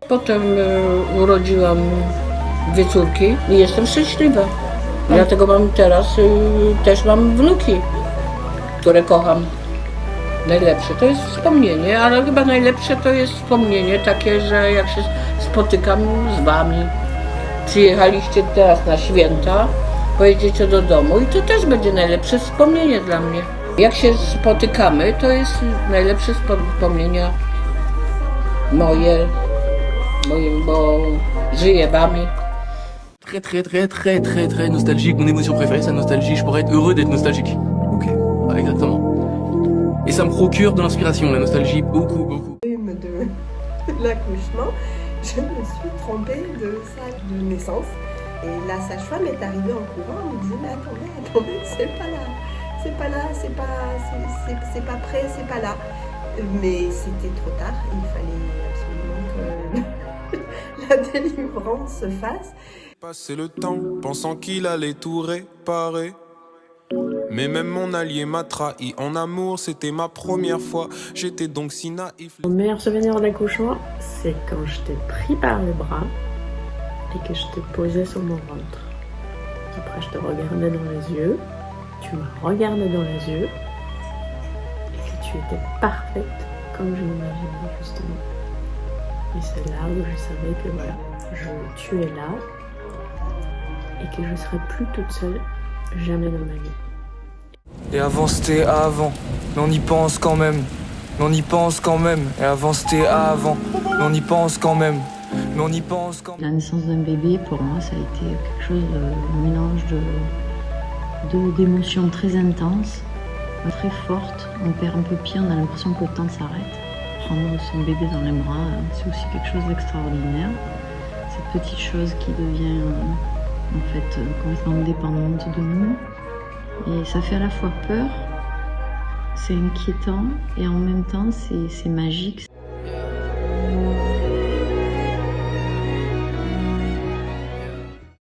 Potem urodziłam dwie córki i jestem szczęśliwa. Dlatego mam teraz, też mam wnuki, które kocham. Najlepsze to jest wspomnienie, ale chyba najlepsze to jest wspomnienie takie, że jak się spotykam z wami, przyjechaliście teraz na święta, pojedziecie do domu i to też będzie najlepsze wspomnienie dla mnie. Jak się spotykamy, to jest najlepsze wspomnienia moje, bo żyję wami. Très nostalgique. Mon émotion préférée, c'est la nostalgie. Je pourrais être heureux d'être nostalgique. Ok. Ah, exactement. Et ça me procure de l'inspiration, la nostalgie, beaucoup. De l'accouchement, je me suis trompée de salle de naissance. Et la sage-femme est arrivée en courant, elle me disait mais attendez, c'est pas là, c'est pas prêt, c'est pas là. Mais c'était trop tard, il fallait absolument que la délivrance se fasse. Passer le temps pensant qu'il allait tout réparer. Mais même mon allié m'a trahi en amour, c'était ma première fois, j'étais donc si naïf. Mon meilleur souvenir d'accouchement, c'est quand je t'ai pris par les bras et que je t'ai posé sur mon ventre. Après, je te regardais dans les yeux, tu m'as regardé dans les yeux et que tu étais parfaite comme je l'imaginais justement. Et c'est là où je savais que voilà, tu es là et que je serai plus toute seule jamais dans ma vie. Et avant c'était avant, mais on y pense quand même. Mais on y pense quand même. Et avant c'était avant, mais on y pense quand même. Mais on y pense quand même. La naissance d'un bébé, pour moi, ça a été quelque chose un mélange d'émotions très intenses, très fortes. On perd un peu pied, on a l'impression que le temps s'arrête. Prendre son bébé dans les bras, c'est aussi quelque chose d'extraordinaire. Cette petite chose qui devient en fait complètement dépendante de nous. Et ça fait à la fois peur, c'est inquiétant et en même temps c'est magique.